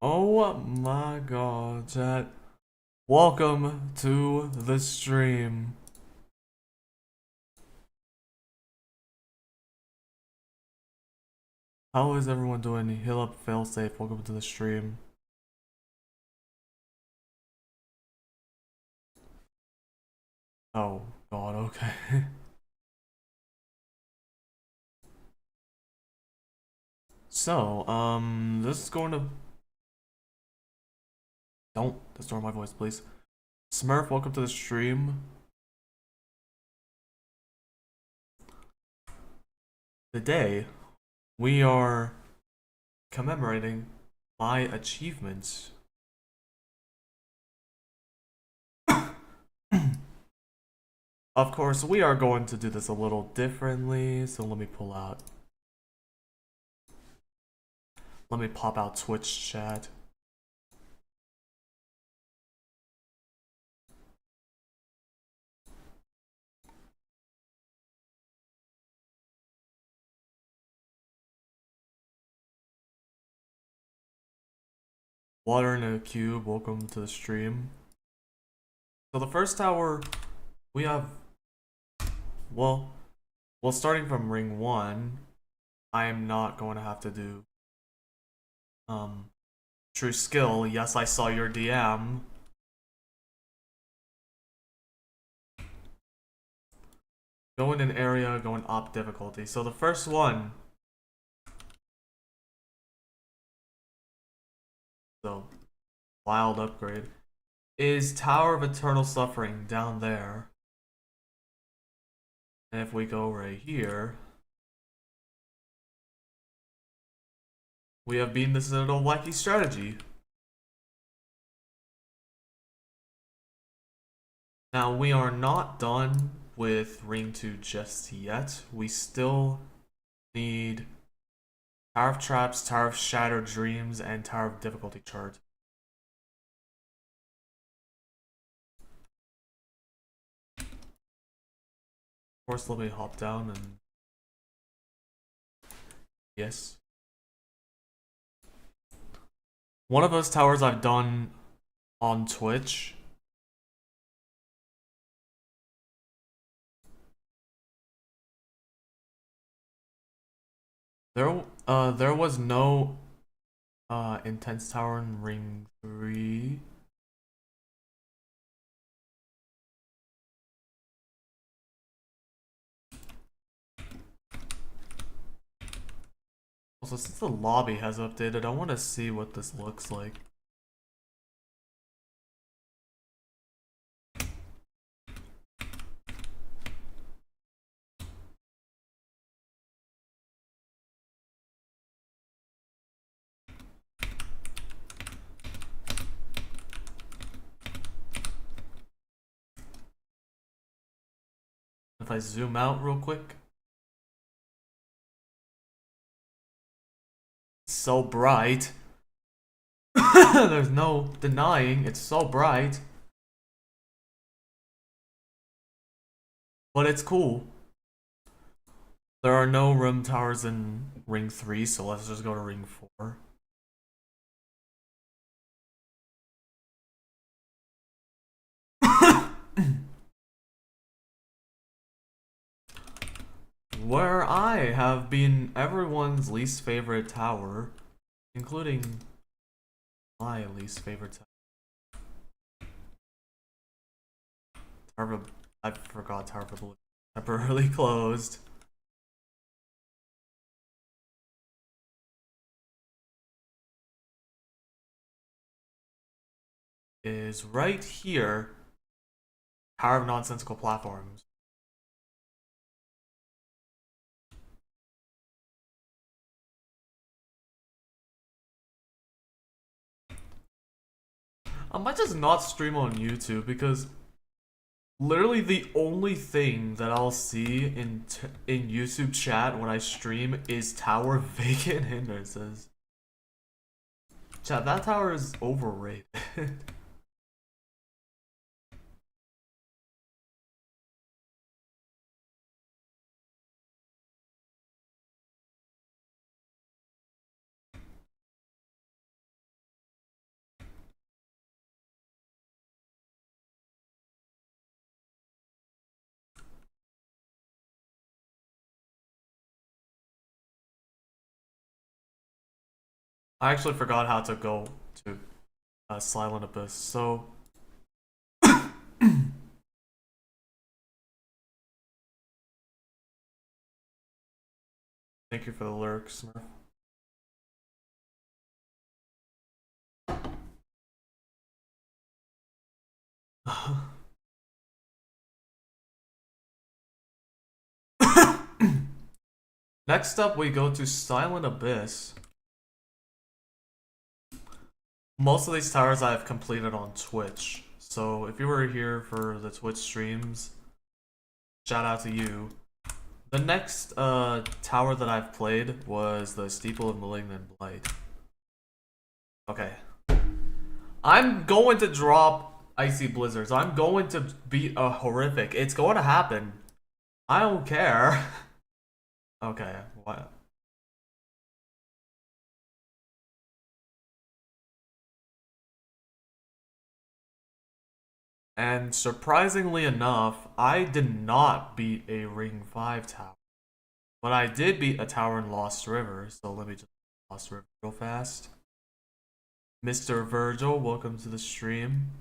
Oh my god, chat. Welcome to the stream. How is everyone doing? Heal up, fail safe. Welcome to the stream. Oh god, okay. So, this is going to. Don't distort my voice, please. Smurf, welcome to the stream. Today, we are commemorating my achievements. Of course, we are going to do this a little differently, so let me pull out. Let me pop out Twitch chat. Water in a cube, welcome to the stream. So the first tower, we have, well, starting from ring 1, I am not going to have to do, true skill. Yes, I saw your DM. Go in an area, go in up difficulty. So the first one, so wild upgrade, is Tower of Eternal Suffering down there. And if we go right here, we have beaten the Citadel Wacky Strategy. Now, we are not done with Ring 2 just yet. We still need Tower of Traps, Tower of Shattered Dreams, and Tower of Difficulty chart. Of course, let me hop down and... Yes. One of those towers I've done on Twitch. There was no intense tower in Ring 3. Also, since the lobby has updated, I want to see what this looks like. If I zoom out real quick. So bright. There's no denying it's so bright. But it's cool. There are no room towers in Ring 3, so let's just go to Ring 4. Where I have been everyone's least favorite tower, including my least favorite tower. I forgot Tower of Obelisk. Temporarily closed. Is right here. Tower of Nonsensical Platforms. I might just not stream on YouTube because literally the only thing that I'll see in YouTube chat when I stream is tower vacant hindrances. Chat, that tower is overrated. I actually forgot how to go to Silent Abyss, so... Thank you for the lurk, Smurf. Next up, we go to Silent Abyss. Most of these towers I have completed on Twitch. So if you were here for the Twitch streams, shout out to you. The next tower that I've played was the Steeple of Malignant Blight. Okay. I'm going to drop Icy Blizzards. I'm going to beat a horrific. It's going to happen. I don't care. Okay, what? And surprisingly enough, I did not beat a Ring 5 tower. But I did beat a tower in Lost River, so let me just Lost River real fast. Mr. Virgil, welcome to the stream.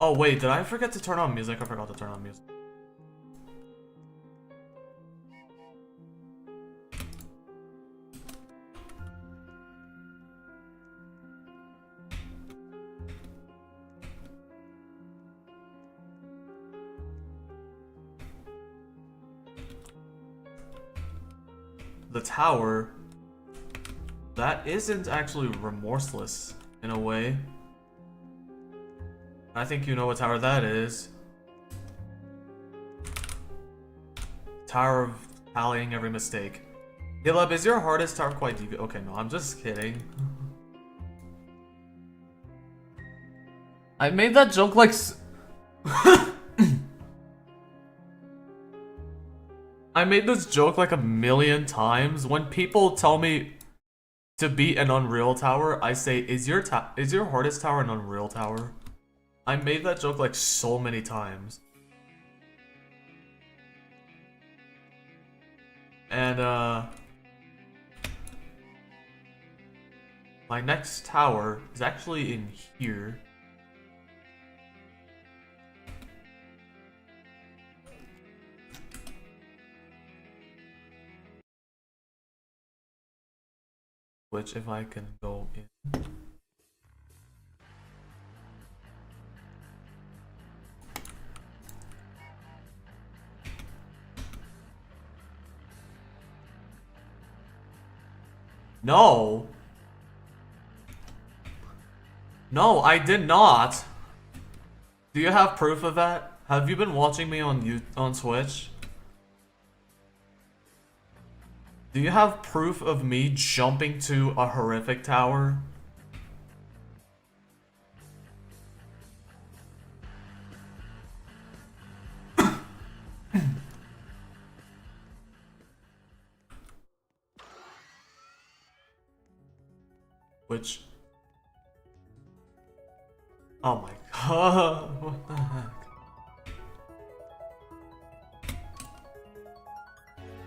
Oh wait, did I forget to turn on music? I forgot to turn on music. The tower, that isn't actually remorseless in a way. I think you know what tower that is. Tower of tallying every mistake. Caleb, is your hardest tower quite deep? Okay, no, I'm just kidding. I made that joke like... I made this joke like a million times. When people tell me to beat an Unreal Tower, I say, is your hardest tower an Unreal Tower? I made that joke like so many times. And my next tower is actually in here. Which, if I can go in. No. No, I did not. Do you have proof of that? Have you been watching me on Twitch? Do you have proof of me jumping to a horrific tower? Which... Oh my god, what the heck?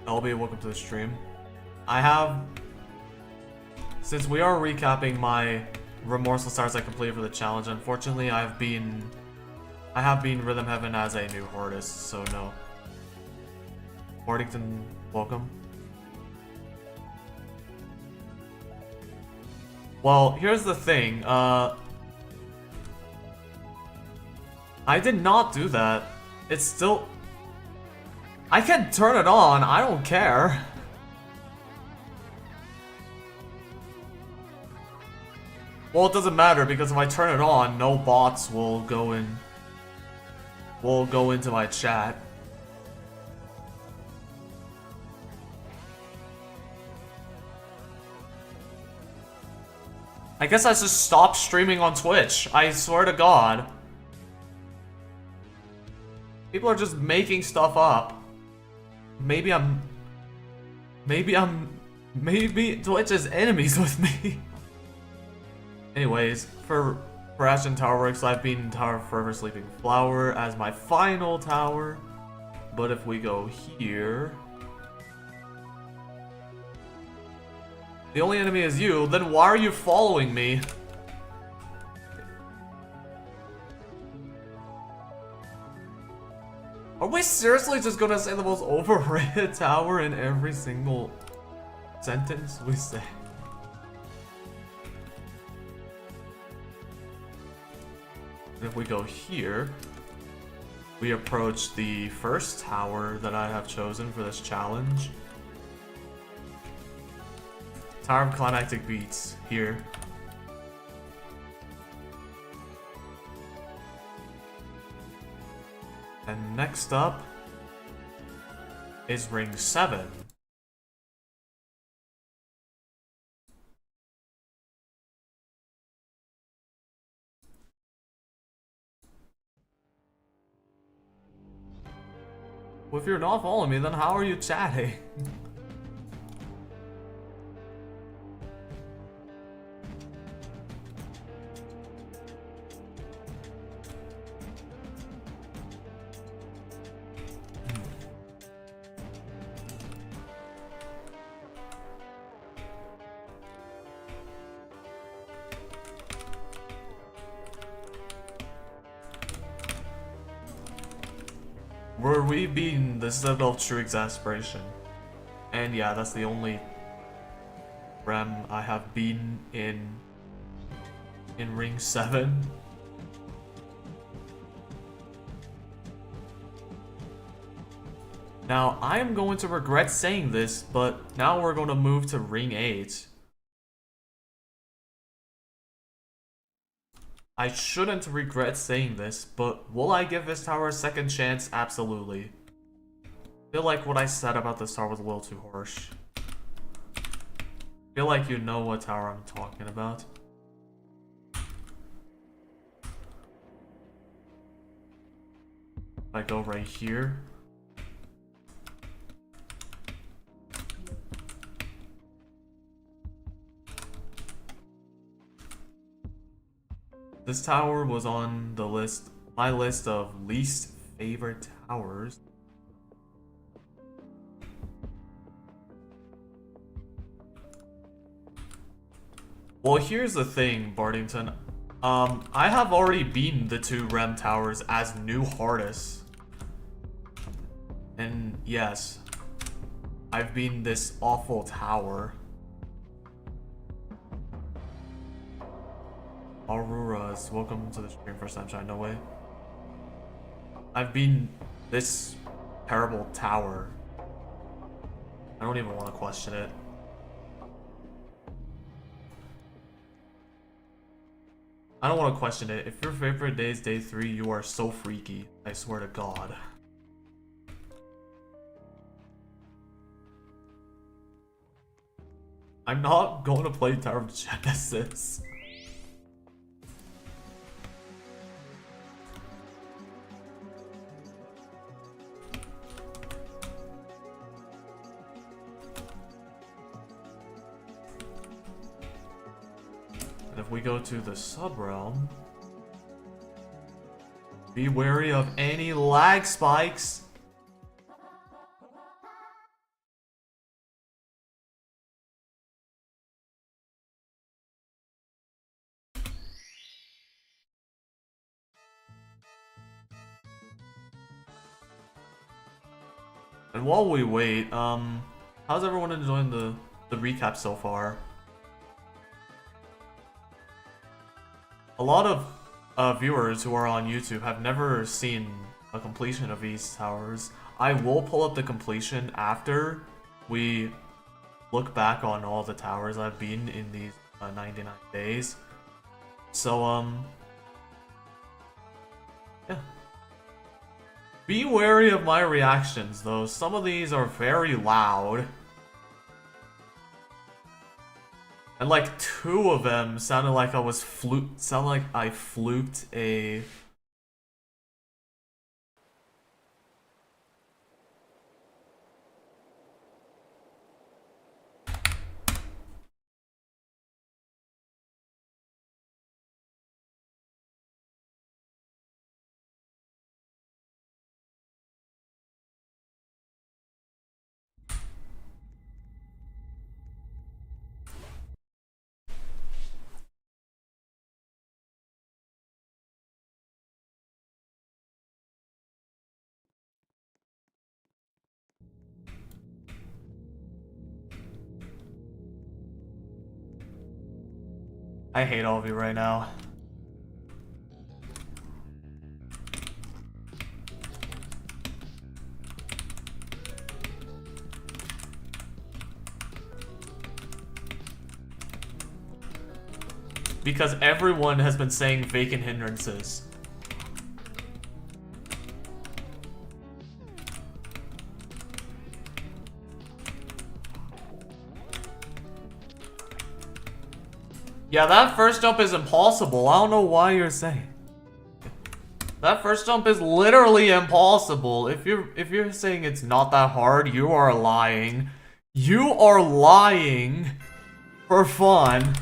LB, welcome to the stream. I have... Since we are recapping my Remorseless Towers I completed for the challenge, unfortunately I have been Rhythm Heaven as a new hardist, so no. Worthington, welcome. Well, here's the thing, I did not do that. It's still... I can turn it on, I don't care. Well, it doesn't matter because if I turn it on, no bots will go into my chat. I guess I should stop streaming on Twitch. I swear to God. People are just making stuff up. Maybe Twitch is enemies with me. Anyways, for Ashen Tower Works, I've been Tower of Forever Sleeping Flower as my final tower. But if we go here... The only enemy is you, then why are you following me? Are we seriously just gonna say the most overrated tower in every single sentence we say? If we go here, we approach the first tower that I have chosen for this challenge. Tower of Climactic Beats, here. And next up is Ring 7. Well, if you're not following me, then how are you chatting? Were we beating the Citadel of True Exasperation? And yeah, that's the only rem I have beaten in Ring 7. Now, I am going to regret saying this, but now we're going to move to Ring 8. I shouldn't regret saying this, but will I give this tower a second chance? Absolutely. I feel like what I said about this tower was a little too harsh. I feel like you know what tower I'm talking about. If I go right here. This tower was on the list, my list of least favorite towers. Well, here's the thing, Bardington. I have already beaten the 2 Rem towers as new hardest. And yes, I've beaten this awful tower. Auroras, welcome to the stream, first time trying, no way. I've beaten this terrible tower. I don't even want to question it. I don't want to question it. If your favorite day is day 3, you are so freaky. I swear to God. I'm not going to play Tower of Genesis. And if we go to the sub-realm, be wary of any lag spikes. And while we wait, how's everyone enjoying the recap so far? A lot of viewers who are on YouTube have never seen a completion of these towers. I will pull up the completion after we look back on all the towers I've beaten in these 99 days. So, yeah. Be wary of my reactions, though. Some of these are very loud. And like 2 of them sounded like I was sounded like I fluked a... I hate all of you right now. Because everyone has been saying vacant hindrances. Yeah, that first jump is impossible. I don't know why you're saying. That first jump is literally impossible. If you're saying it's not that hard, you are lying. You are lying for fun.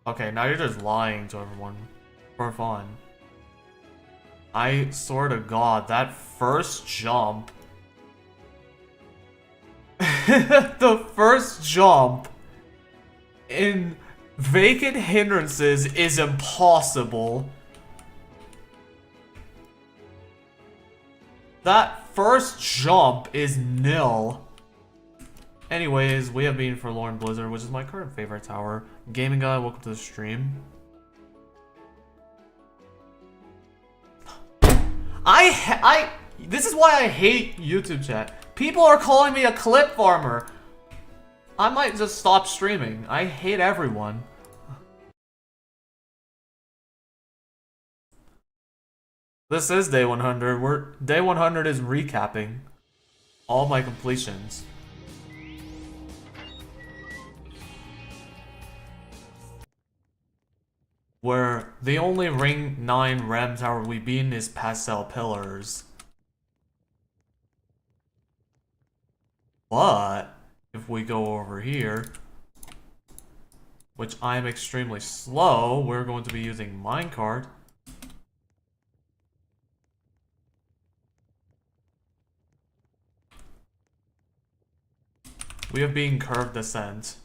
Okay, now you're just lying to everyone for fun. I swear to God, that first jump. The first jump in vacant hindrances is impossible. That first jump is nil. Anyways, we have been Forlorn Blizzard, which is my current favorite tower. Gaming guy, welcome to the stream. This is why I hate YouTube chat. People are calling me a clip farmer. I might just stop streaming. I hate everyone. This is day 100. Day 100 is recapping all my completions. Where the only Ring 9 Rem tower we beat is Pastel Pillars. But if we go over here, which I'm extremely slow, we're going to be using minecart. We have been curved descent,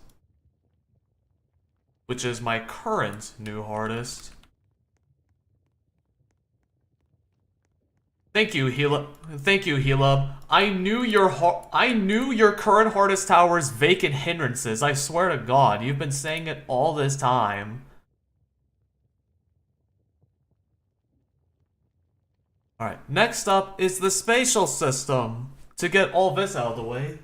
which is my current new hardest. Thank you, Hela. Thank you, Hela. I knew your current hardest tower's vacant hindrances. I swear to God, you've been saying it all this time. Alright, next up is the spatial system. To get all this out of the way.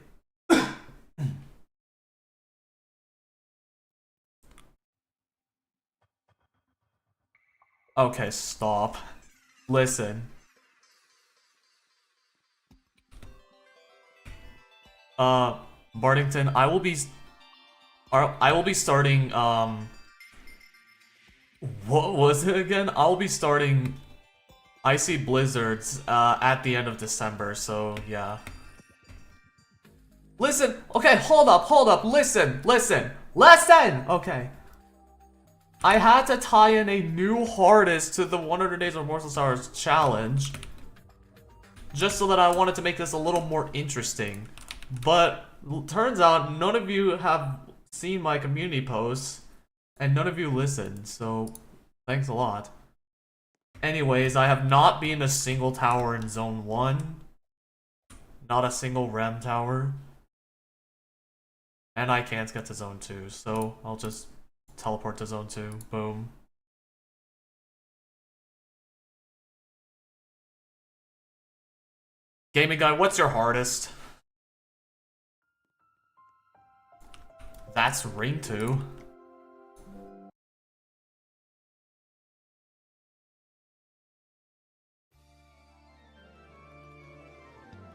Okay, stop. Listen. Bardington, I will be starting, what was it again? I'll be starting Icy Blizzards, at the end of December, so, yeah. Listen! Okay, hold up, listen! Okay. I had to tie in a new hardest to the 100 Days of Remorseless Towers challenge, just so that I wanted to make this a little more interesting. But turns out none of you have seen my community posts, and none of you listened, so thanks a lot. Anyways, I have not been a single tower in Zone 1. Not a single Rem tower. And I can't get to Zone 2, so I'll just teleport to Zone 2. Boom. Gaming guy, what's your hardest? That's Ring 2.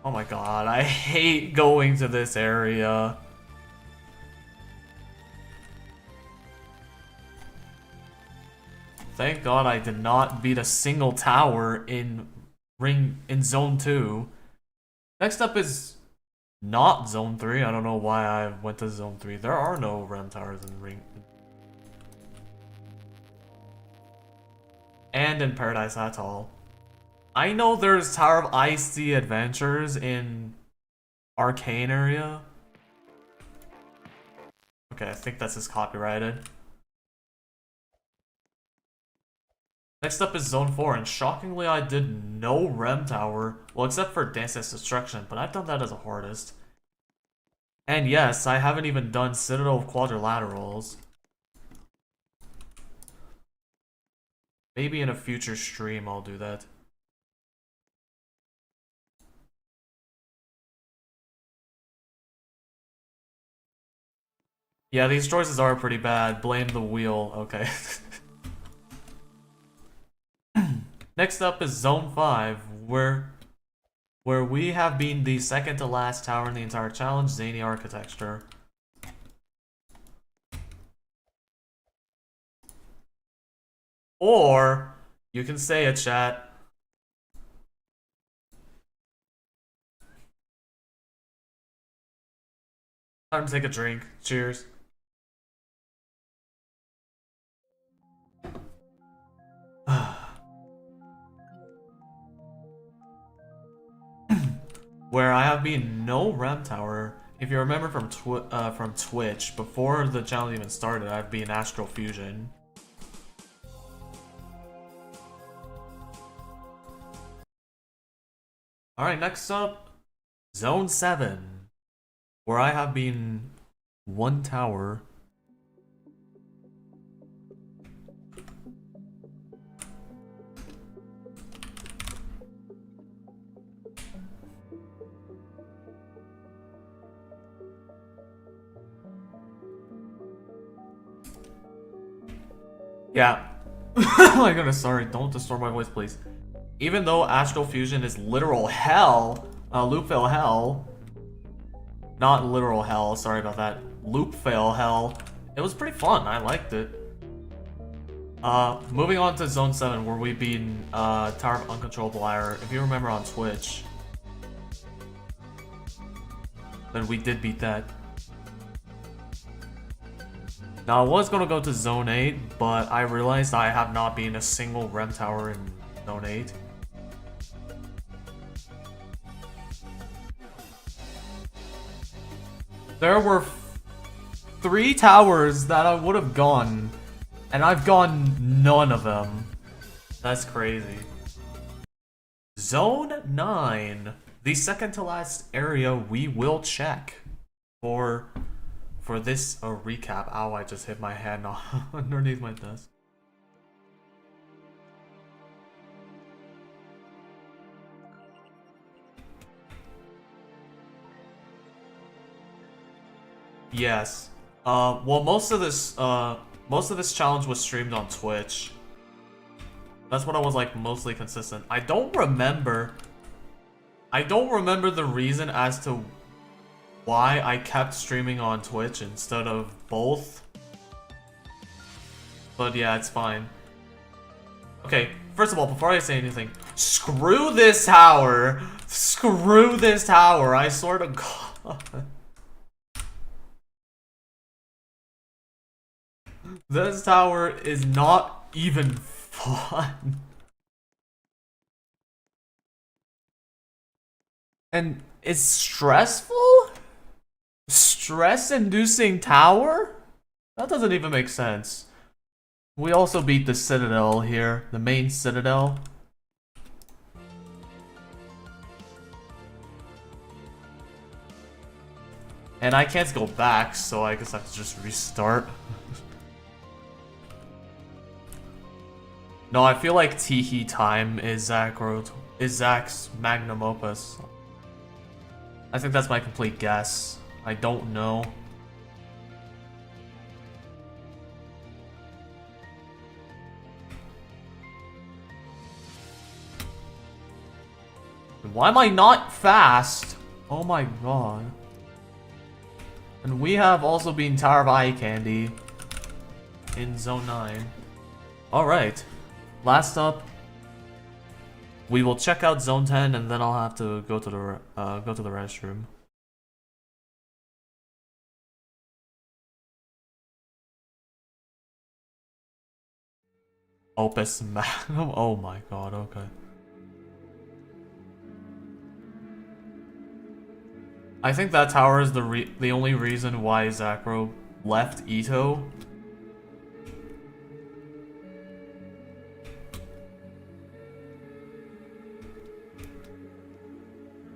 Oh my god, I hate going to this area. Thank God I did not beat a single tower in Zone 2. Next up is not Zone 3. I don't know why I went to Zone 3. There are no Rem towers in Ring. And in Paradise Atoll. I know there's Tower of Icy Adventures in Arcane area. Okay, I think this is copyrighted. Next up is Zone 4, and shockingly I did no Rem Tower. Well, except for Dance's Destruction, but I've done that as a hardest. And yes, I haven't even done Citadel of Quadrilaterals. Maybe in a future stream I'll do that. Yeah, these choices are pretty bad. Blame the wheel. Okay. Next up is Zone 5, where we have been the second to last tower in the entire challenge, Zany Architecture. Or, you can say it, chat. Time to take a drink. Cheers. Where I have been no Rem Tower. If you remember from Twitch, before the challenge even started, I've been Astral Fusion. Alright, next up, Zone 7, where I have been one tower. Yeah. Oh my goodness, sorry, don't distort my voice, please. Even though Astral Fusion is literal hell, loop fail hell, not literal hell, sorry about that, loop fail hell, it was pretty fun, I liked it. Moving on to Zone 7, where we beat Tower of Uncontrollable Ire. If you remember on Twitch, then we did beat that. Now I was gonna go to Zone 8, but I realized I have not been a single Rem Tower in Zone 8. There were 3 towers that I would have gone, and I've gone none of them. That's crazy. Zone 9, the second to last area we will check for this recap. Ow, I just hit my hand underneath my desk. Yes. Well, most of this challenge was streamed on Twitch. That's what I was like mostly consistent. I don't remember the reason as to why I kept streaming on Twitch instead of both. But yeah, it's fine. Okay, first of all, before I say anything, screw this tower! Screw this tower, I swear to God. This tower is not even fun. And it's stressful? Stress-inducing tower? That doesn't even make sense. We also beat the Citadel here, the main Citadel. And I can't go back, so I guess I have to just restart. No, I feel like Teehee Time is Zach's magnum opus. I think that's my complete guess. I don't know. Why am I not fast? Oh my god. And we have also been Tower of Eye Candy in Zone 9. Alright. Last up, we will check out Zone 10, and then I'll have to go to the restroom. Opus Magnum. Oh my god. Okay. I think that tower is the only reason why Zacro left Ito.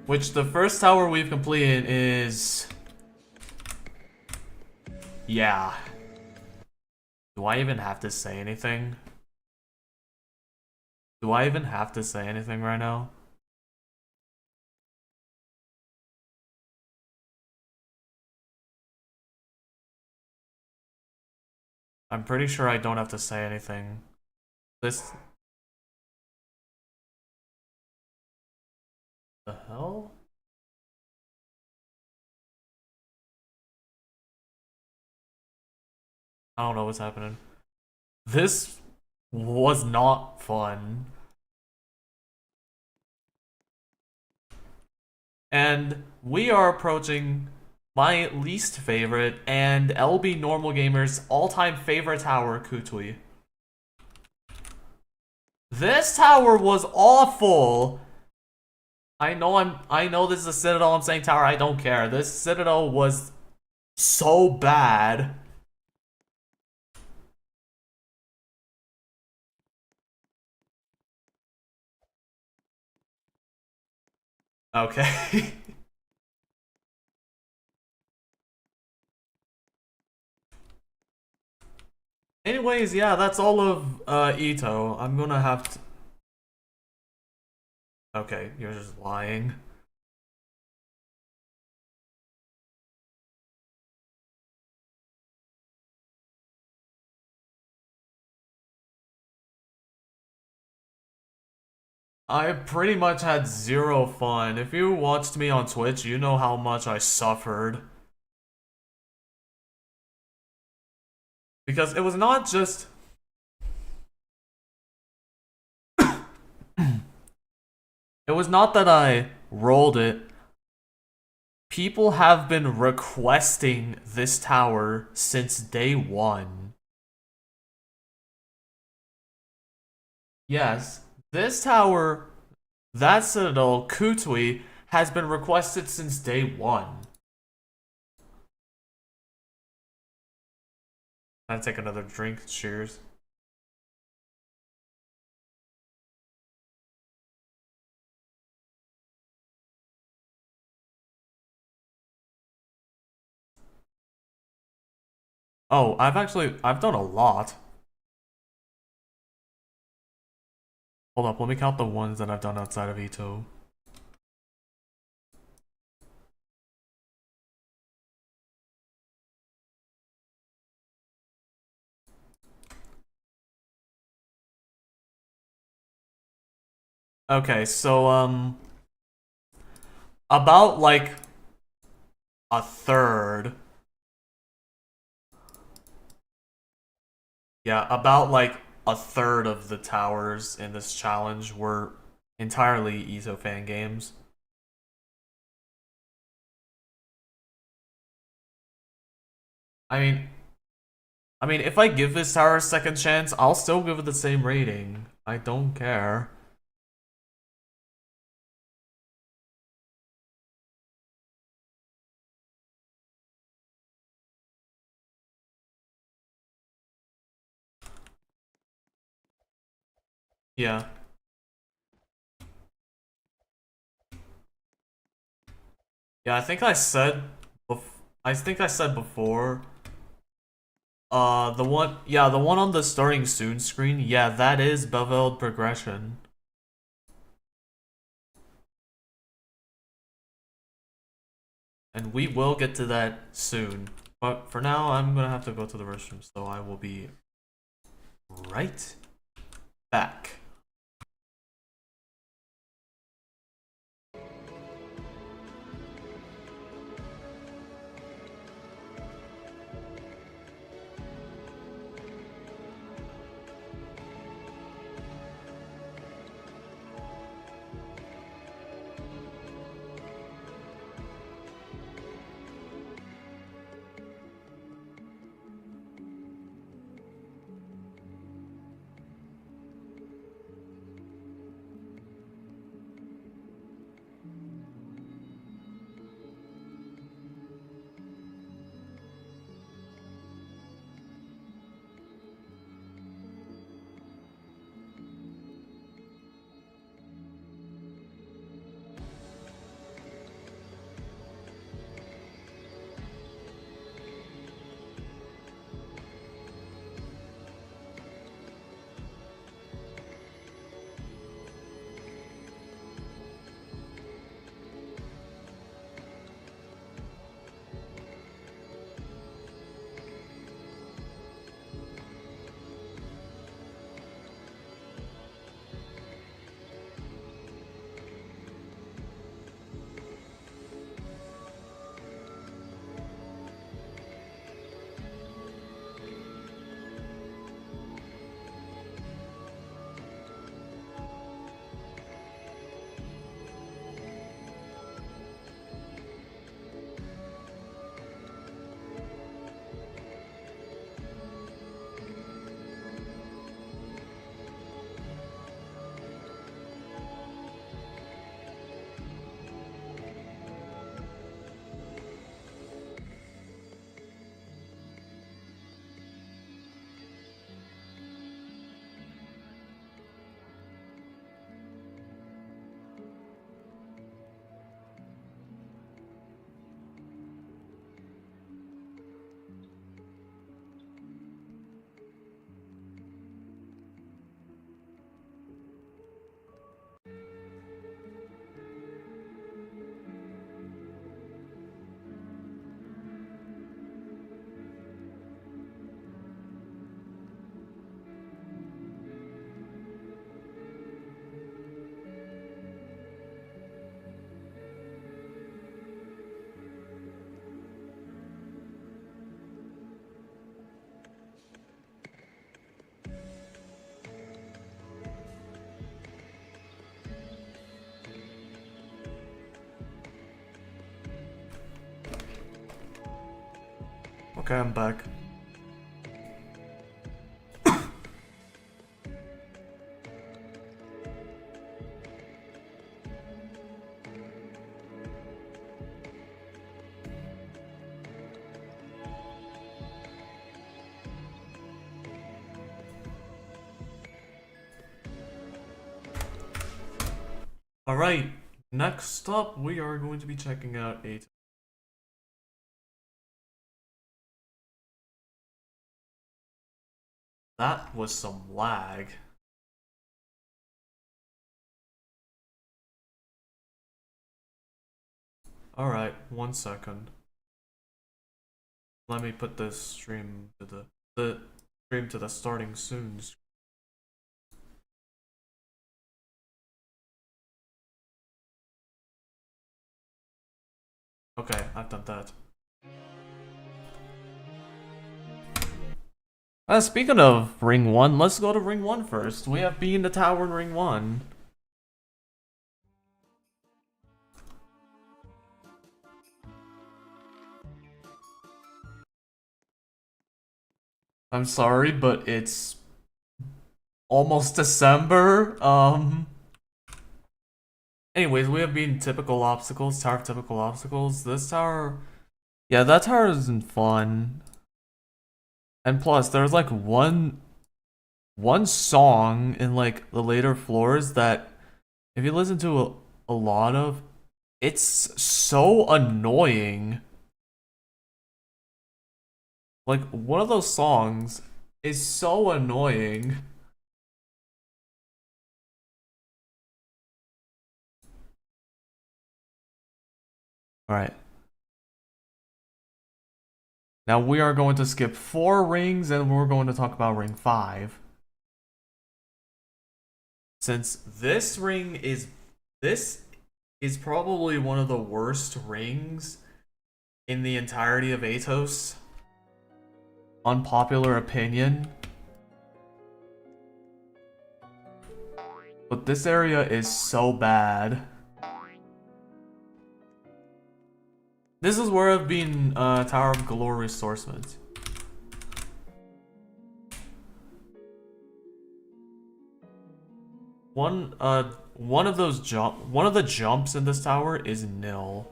Which the first tower we've completed is... Yeah. Do I even have to say anything? Do I even have to say anything right now? I'm pretty sure I don't have to say anything. This... The hell? I don't know what's happening. This was not fun. And we are approaching my least favorite and LB Normal Gamer's all-time favorite tower, Kutui. This tower was awful. I know this is a Citadel, I'm saying tower, I don't care. This Citadel was so bad. Okay. Anyways, yeah, that's all of Ito. I'm gonna have to... Okay, you're just lying. I pretty much had zero fun. If you watched me on Twitch, you know how much I suffered. Because it was not just... It was not that I rolled it. People have been requesting this tower since day one. Yes, this tower, that Citadel, Kutui, has been requested since day one. I'm gonna take another drink. Cheers. Oh, I've done a lot. Hold up, let me count the ones that I've done outside of Ito. Okay, so, about, like, a third. Yeah, about, like, a third of the towers in this challenge were entirely Ito fan games. I mean, if I give this tower a second chance, I'll still give it the same rating. I don't care. Yeah. Yeah, I think I said before, the one on the starting soon screen, yeah, that is beveled progression. And we will get to that soon. But for now, I'm gonna have to go to the restroom, so I will be right back. Okay, I'm back. Alright, next up we are going to be checking out a... That was some lag. Alright, 1 second. Let me put this stream to the stream to the starting soon. Okay, I've done that. Speaking of Ring 1, let's go to Ring 1 first. We have Bee in the Tower in Ring 1. I'm sorry, but it's almost December. Anyways, we have been typical obstacles, tower of typical obstacles. This tower, yeah, that tower isn't fun. And plus, there's like one song in like the later floors that, if you listen to a lot of, it's so annoying. Like, one of those songs is so annoying. Alright. Now we are going to skip 4 rings and we're going to talk about ring 5. Since this is probably one of the worst rings in the entirety of Atos. Unpopular opinion. But this area is so bad. This is where I've been Tower of Galore Resourcement. One of the jumps in this tower is nil.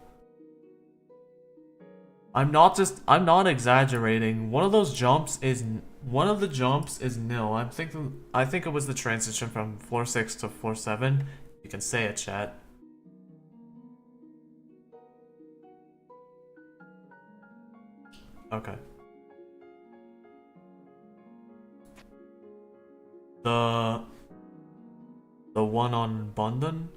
I'm not exaggerating. One of the jumps is nil. I think it was the transition from floor 6 to floor 7. You can say it, chat. Okay. The one on Bundon?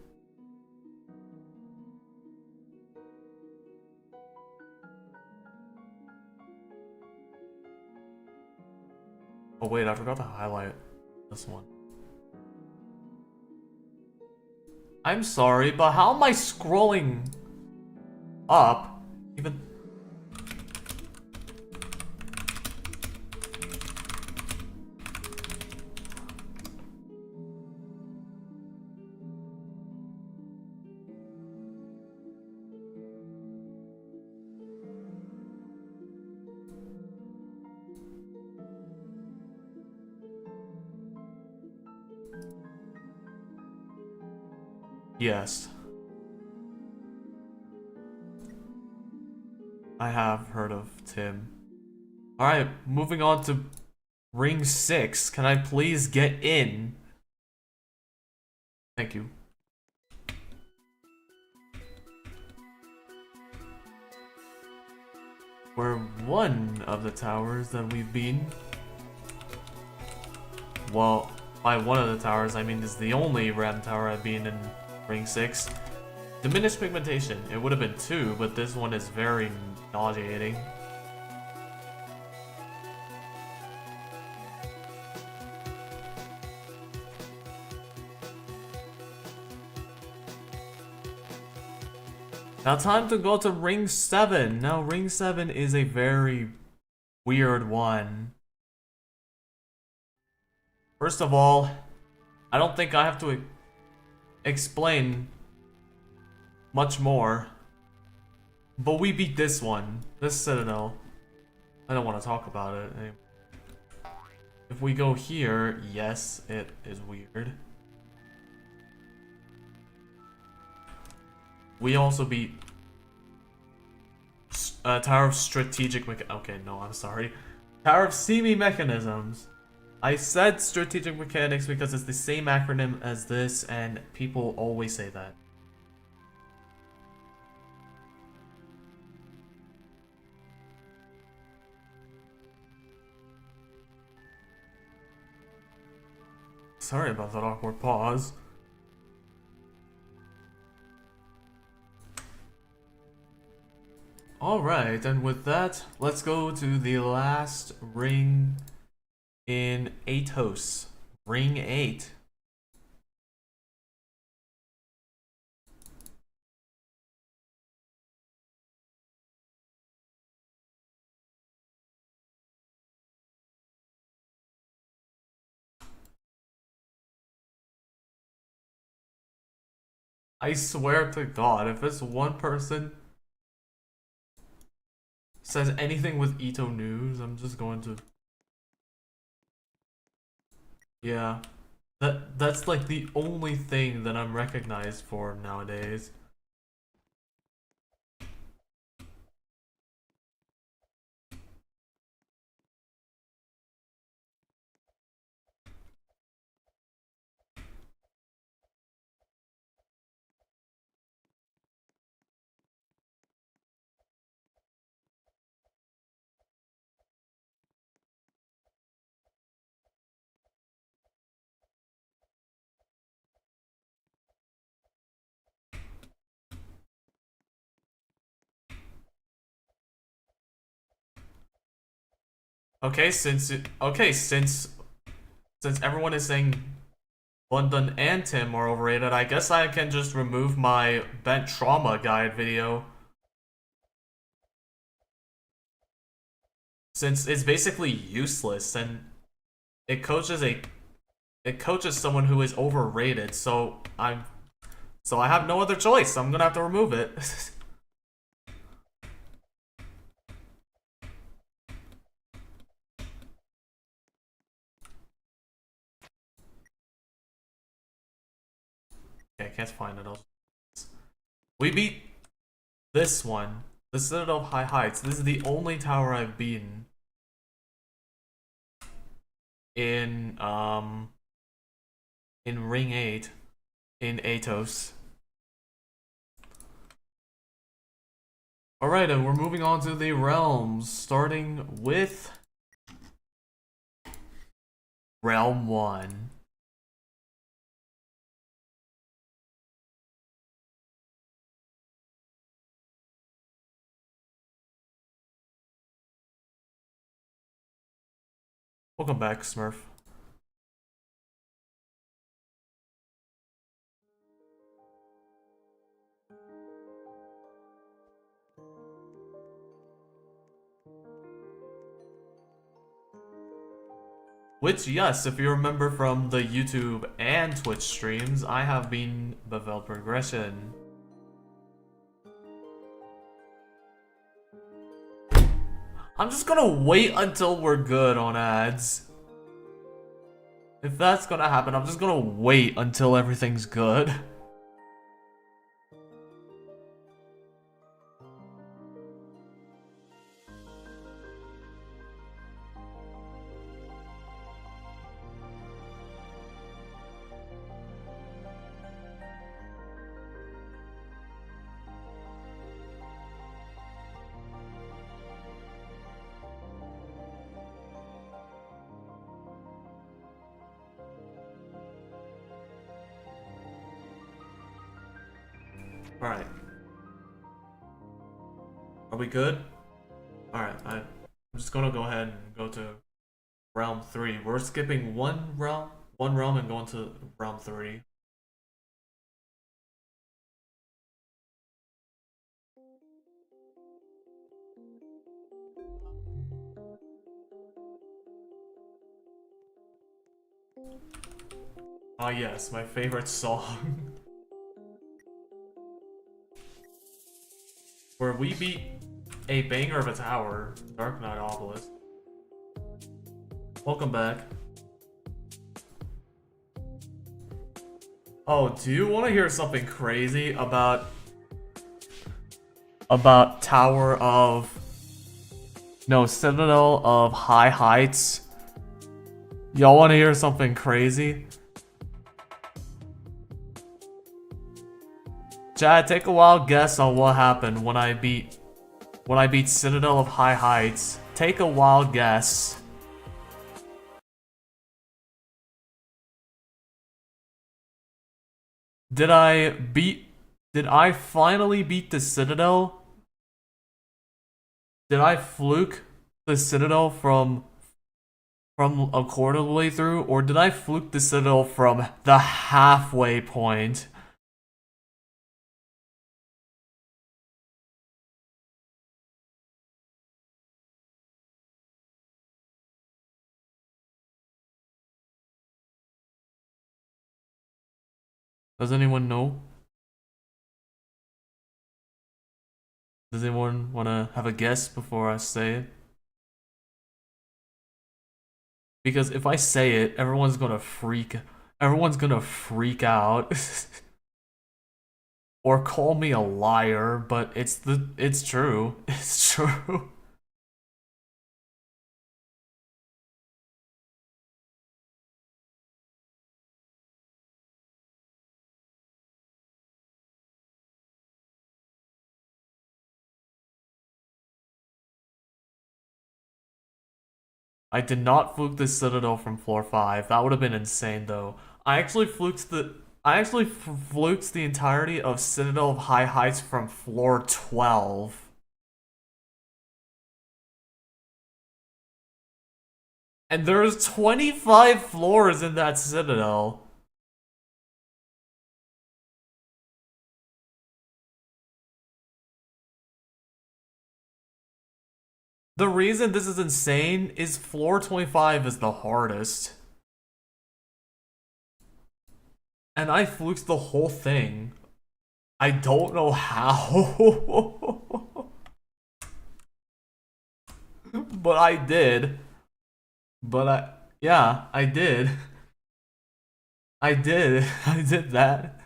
Oh wait, I forgot to highlight this one. I'm sorry, but how am I scrolling up? Even... Yes. I have heard of Tim. Alright, moving on to ring 6. Can I please get in? Thank you. Where one of the towers that we've been... Well, by one of the towers, I mean this is the only RAM tower I've been in ring 6. Diminished pigmentation. It would have been 2, but this one is very nauseating. Now time to go to ring 7. Now ring 7 is a very weird one. First of all, I don't think I have to explain much more. But we beat this one, this Citadel. I don't want to talk about it. If we go here, yes, it is weird. We also beat Tower of Strategic okay, no, I'm sorry. Tower of Semi Mechanisms. I said strategic mechanics because it's the same acronym as this, and people always say that. Sorry about that awkward pause. Alright, and with that, let's go to the last ring in Atos. Ring 8. I swear to God, if this one person says anything with Ito news, I'm just going to... Yeah. That's like the only thing that I'm recognized for nowadays. Okay, since everyone is saying London and Tim are overrated, I guess I can just remove my Bent Trauma guide video. Since it's basically useless and it coaches someone who is overrated, so I have no other choice. I'm gonna have to remove it. Okay, I can't find it. We beat this one, the Citadel High Heights. This is the only tower I've beaten in Ring 8 in Atos. Alright, and we're moving on to the realms, starting with Realm 1. Welcome back, Smurf. Which, yes, if you remember from the YouTube and Twitch streams, I have been Bevel Progression. I'm just gonna wait until we're good on ads. If that's gonna happen, I'm just gonna wait until everything's good. Alright. Are we good? Alright, I'm just gonna go ahead and go to Realm 3. We're skipping one realm and going to Realm 3. Ah yes, my favorite song. Where we beat a banger of a tower. Dark Knight Obelisk. Welcome back. Oh, do you want to hear something crazy about Tower of... No, Citadel of High Heights? Y'all want to hear something crazy? Chad, take a wild guess on what happened when I beat Citadel of High Heights. Take a wild guess. Did I finally beat the Citadel? Did I fluke the Citadel from a quarter of the way through, or did I fluke the Citadel from the halfway point? Does anyone know? Does anyone want to have a guess before I say it? Because if I say it, everyone's gonna freak out. Or call me a liar, but it's true. It's true. I did not fluke the Citadel from floor 5. That would have been insane though. I actually fluked the entirety of Citadel of High Heights from floor 12. And there's 25 floors in that Citadel. The reason this is insane is floor 25 is the hardest. And I fluked the whole thing. I don't know how. But I did. Yeah, I did. I did. I did that.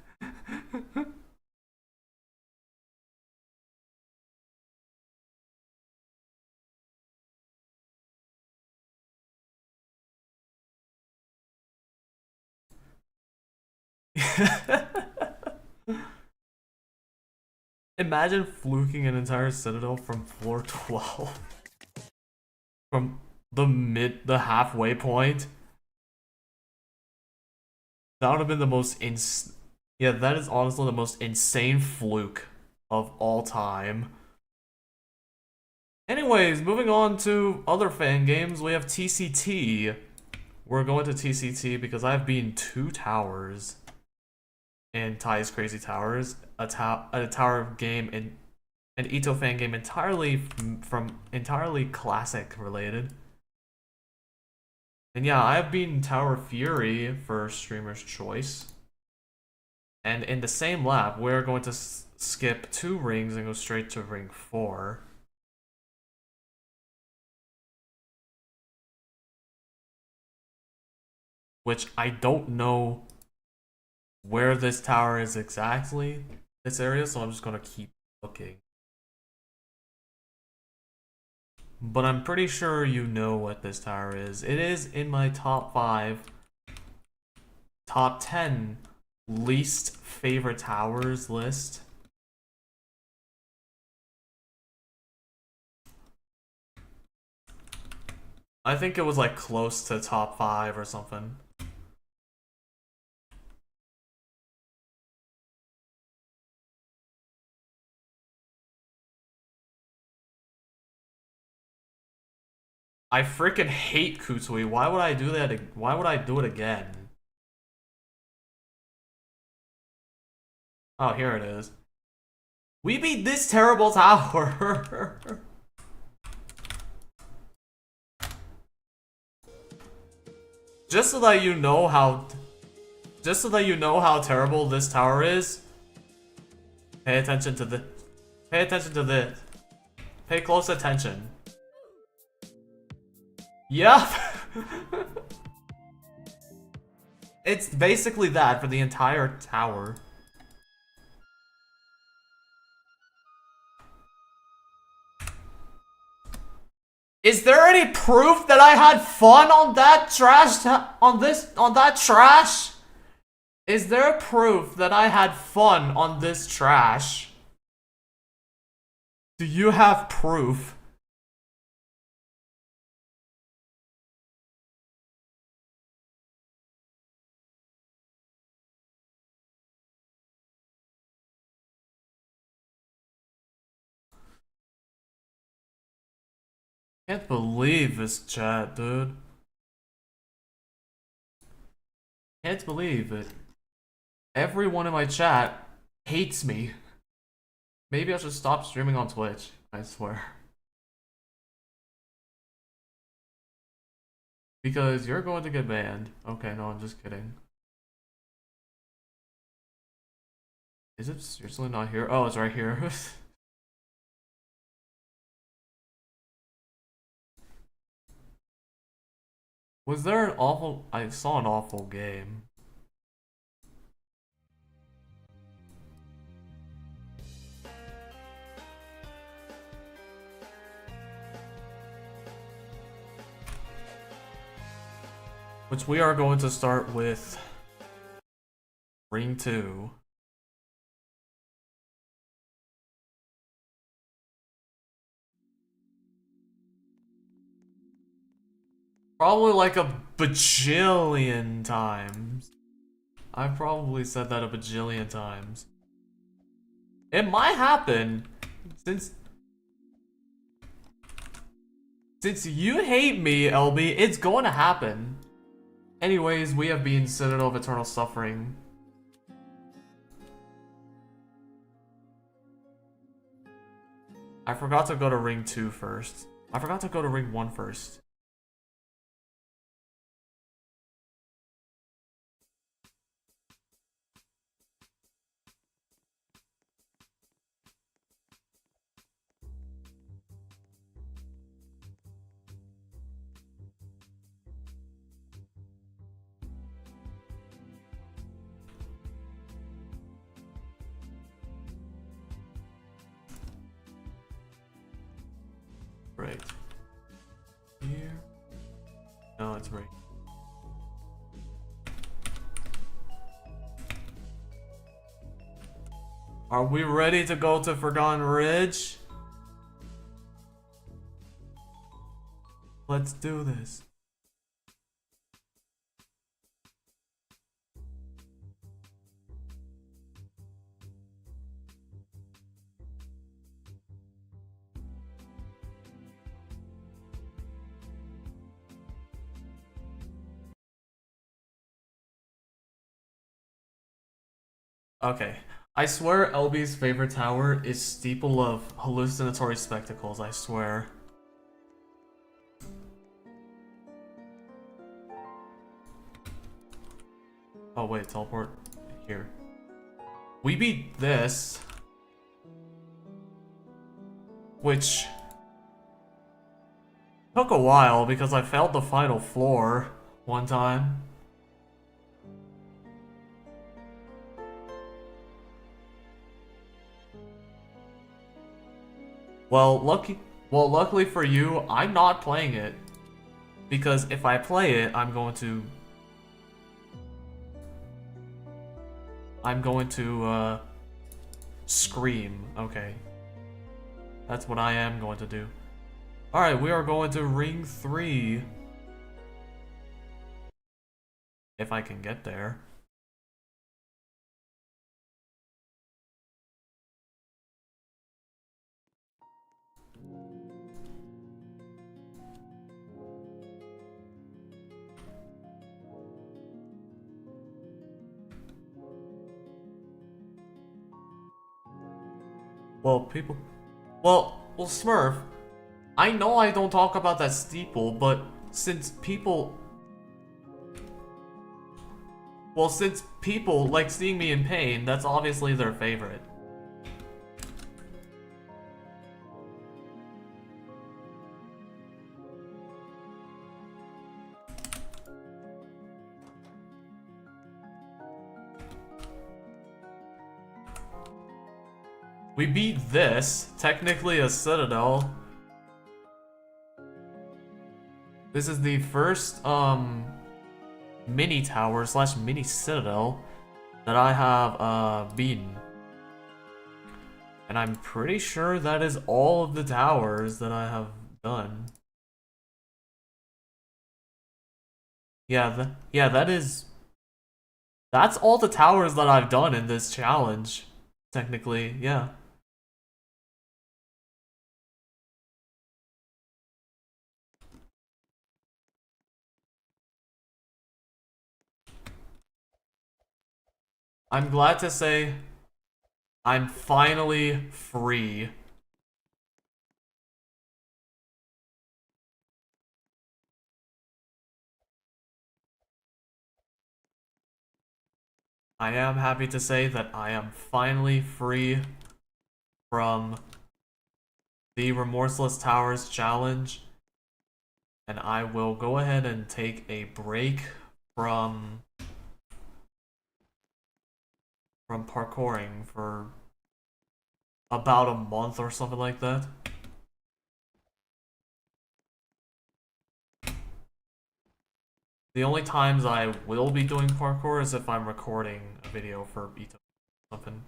Imagine fluking an entire Citadel from floor 12. From the halfway point. That would have been the most yeah, that is honestly the most insane fluke of all time. Anyways, moving on to other fan games, we have TCT. We're going to TCT because I've beaten 2 towers in Ty's Crazy Towers, a tower game and an Ito fan game entirely classic related. And yeah, I've beaten Tower Fury for Streamer's Choice. And in the same lap, we're going to skip 2 rings and go straight to ring 4. Which I don't know where this tower is exactly, this area, so I'm just gonna keep looking. But I'm pretty sure you know what this tower is. It is in my top 10 least favorite towers list. I think it was like close to top 5 or something. I freaking hate Kutui. Why would I do that? Why would I do it again? Oh, here it is. We beat this terrible tower. Just so that you know how terrible this tower is. Pay attention to this. Pay close attention. Yeah. It's basically that for the entire tower. Is there any proof that I had fun on that trash? On that trash? Is there proof that I had fun on this trash? Do you have proof? Can't believe this chat, dude. Can't believe it. Everyone in my chat hates me. Maybe I should stop streaming on Twitch, I swear. Because you're going to get banned. Okay, no, I'm just kidding. Is it seriously not here? Oh, it's right here. Was there an awful... I saw an awful game. Which we are going to start with Ring 2. Probably like a bajillion times. I've probably said that a bajillion times. It might happen since you hate me, LB, it's going to happen. Anyways, we have been Citadel of Eternal Suffering. I forgot to go to Ring 2 first. I forgot to go to Ring 1 first. Right here. No, it's right. Are we ready to go to Forgotten Ridge? Let's do this. Okay. I swear LB's favorite tower is Steeple of Hallucinatory Spectacles, I swear. Oh wait, teleport here. We beat this. Which took a while because I failed the final floor one time. Well, luckily for you, I'm not playing it. Because if I play it, I'm going to scream. Okay. That's what I am going to do. Alright, we are going to Ring 3. If I can get there. Well, Smurf, I know I don't talk about that steeple, but since people like seeing me in pain, that's obviously their favorite. We beat this, technically a citadel. This is the first mini tower slash mini citadel that I have beaten. And I'm pretty sure that is all of the towers that I have done. Yeah, that's all the towers that I've done in this challenge, technically, yeah. I'm glad to say I'm finally free. I am happy to say that I am finally free from the Remorseless Towers challenge, and I will go ahead and take a break from parkouring for about a month or something like that. The only times I will be doing parkour is if I'm recording a video for each something.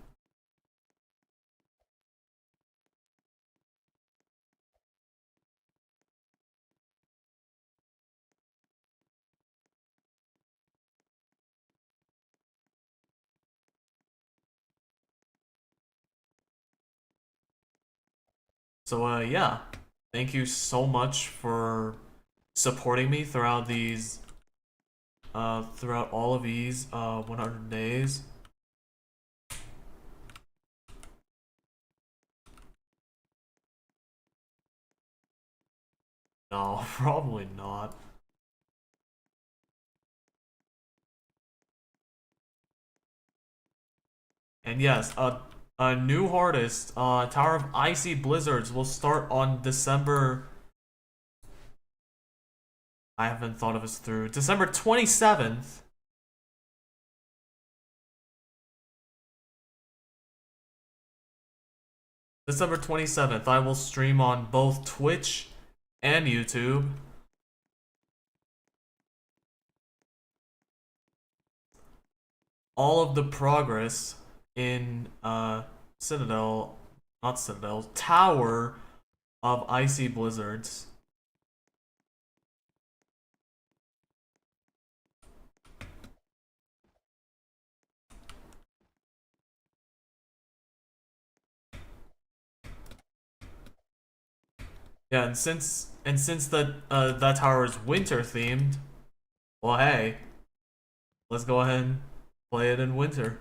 So yeah, thank you so much for supporting me throughout these throughout all of these 100 days. No, probably not. And yes, a new hardest, Tower of Icy Blizzards will start on December. I haven't thought of this through. December 27th. December 27th, I will stream on both Twitch and YouTube. All of the progress in Citadel, not Citadel, Tower of Icy Blizzards. Yeah, and since that tower is winter themed, well, hey, let's go ahead and play it in winter.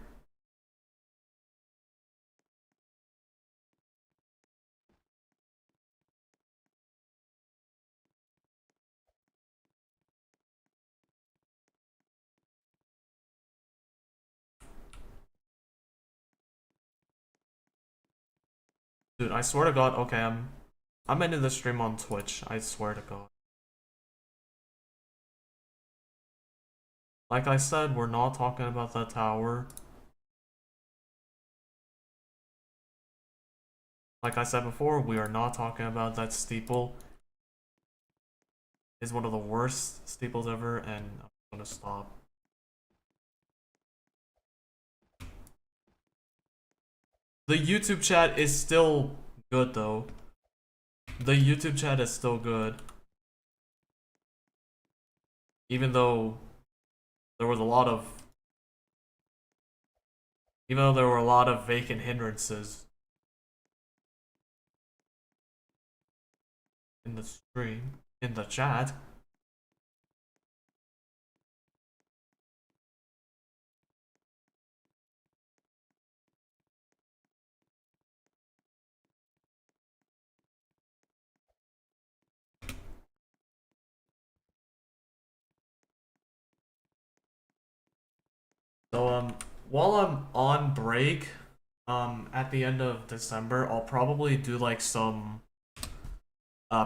Dude, I swear to God, okay, I'm ending the stream on Twitch. I swear to God. Like I said, we're not talking about that tower. Like I said before, we are not talking about that steeple. It's one of the worst steeples ever, and I'm gonna stop. The YouTube chat is still good though. The YouTube chat is still good. Even though there was a lot of vacant hindrances in the stream, in the chat. So while I'm on break, at the end of December, I'll probably do like some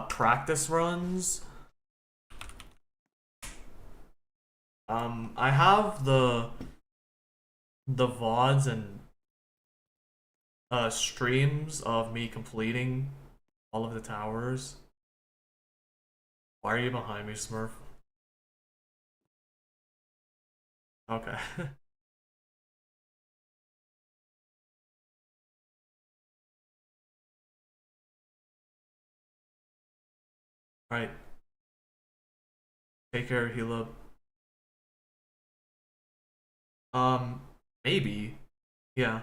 practice runs. I have the VODs and streams of me completing all of the towers. Why are you behind me, Smurf? Okay. Alright. Take care, heal up. Maybe. Yeah.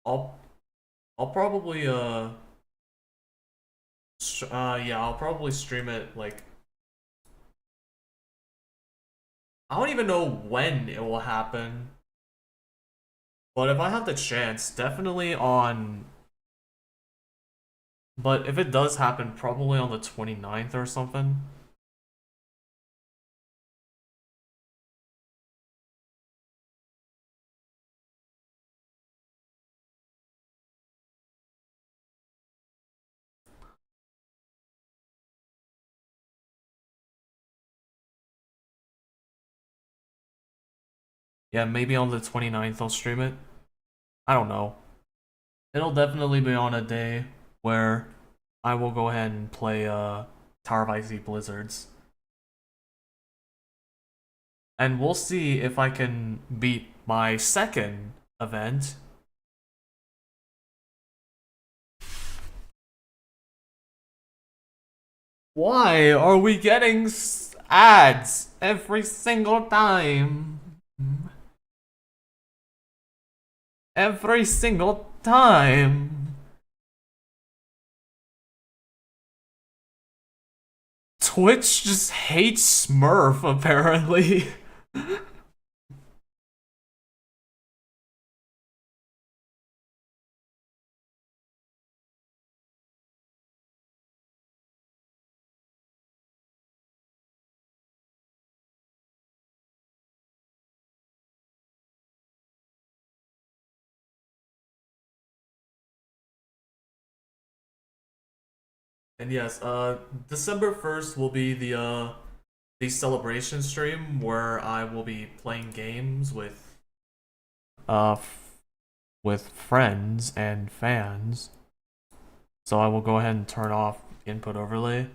I'll I'll probably yeah, I'll probably stream it like I don't even know when it will happen. But if I have the chance, definitely on but if it does happen, probably on the 29th or something. Yeah, maybe on the 29th I'll stream it. I don't know. It'll definitely be on a day where I will go ahead and play Tower of Icy Blizzards. And we'll see if I can beat my second event. Why are we getting ads every single time? Every single time. Twitch just hates Smurf, apparently. And yes, December 1st will be the celebration stream where I will be playing games uh with friends and fans. So I will go ahead and turn off input overlay.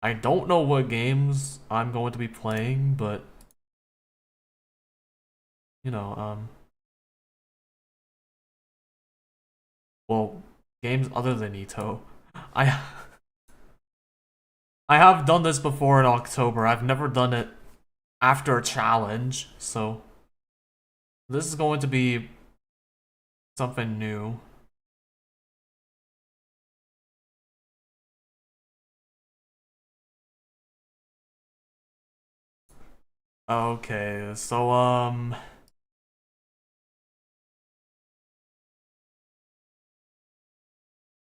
I don't know what games I'm going to be playing, but you know, well, games other than Ito. I I have done this before in October. I've never done it after a challenge, so this is going to be something new. Okay, so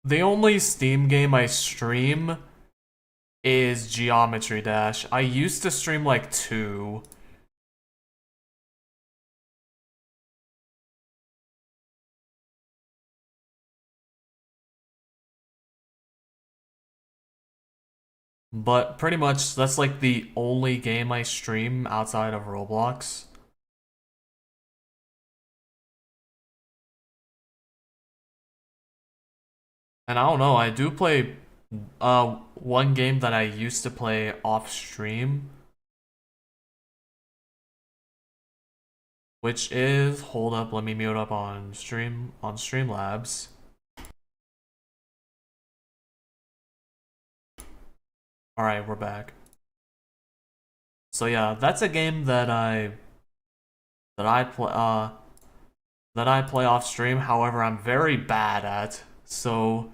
the only Steam game I stream is Geometry Dash. I used to stream like two. But pretty much that's like the only game I stream outside of Roblox. And I don't know, I do play one game that I used to play off stream, which is hold up, let me mute up on Streamlabs. Alright, we're back. So yeah, that's a game that I play that I play off stream, however I'm very bad at. So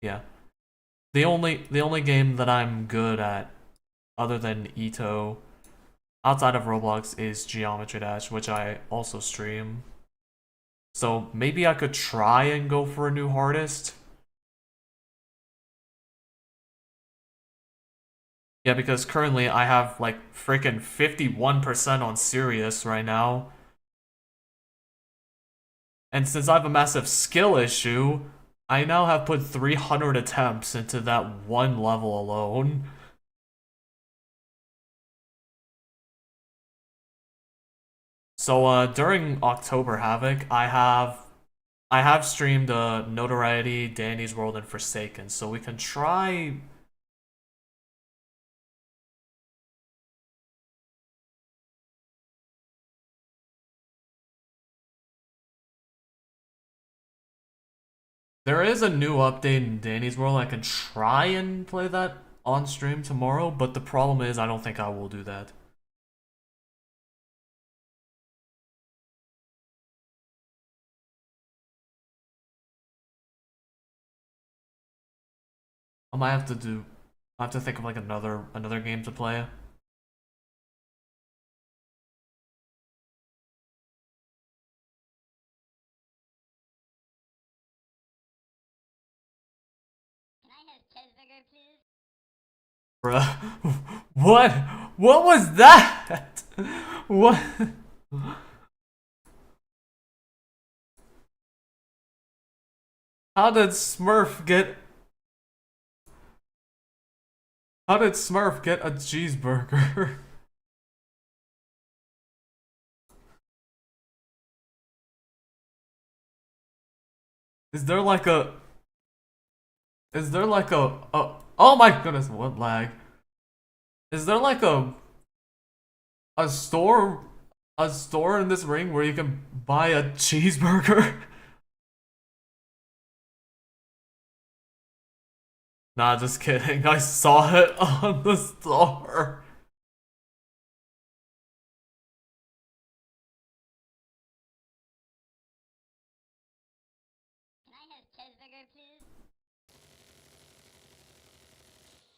yeah. The only game that I'm good at other than Ito outside of Roblox is Geometry Dash, which I also stream. So maybe I could try and go for a new hardest. Yeah, because currently I have like freaking 51% on serious right now. And since I have a massive skill issue, I now have put 300 attempts into that one level alone. So during October Havoc, I have streamed Notoriety, Danny's World, and Forsaken, so we can try. There is a new update in Danny's World. I can try and play that on stream tomorrow, but the problem is I don't think I will do that. I might have to do. I have to think of like another game to play. Bruh, what? What was that? What? How did Smurf get? How did Smurf get a cheeseburger? Is there like a? Is there like a? Oh my goodness! What lag? Is there like a store a store in this ring where you can buy a cheeseburger? Nah, just kidding. I saw it on the store.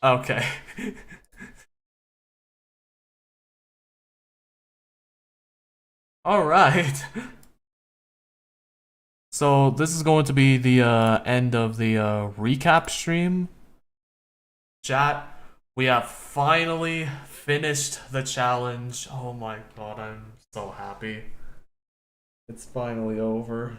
Okay. All right. So this is going to be the end of the recap stream. Chat, we have finally finished the challenge. Oh my god, I'm so happy. It's finally over.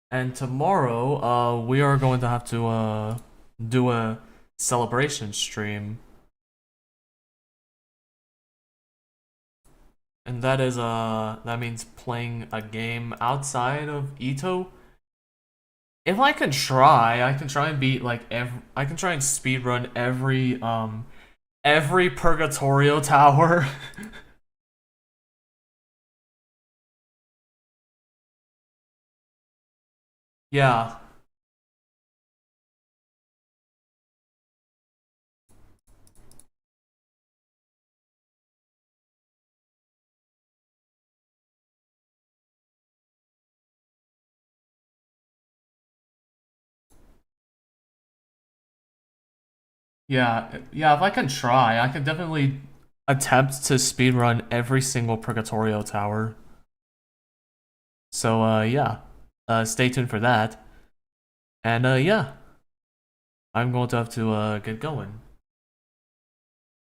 And tomorrow, we are going to have to do a celebration stream. And that is that means playing a game outside of Ito. If I can try, I can try and beat like I can try and speedrun every Purgatorio tower. Yeah. Yeah, if I can try, I can definitely attempt to speedrun every single Purgatorio tower. So yeah. Stay tuned for that. And yeah. I'm going to have to get going.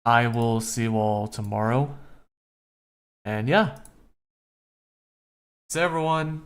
I will see you all tomorrow. And yeah. See everyone.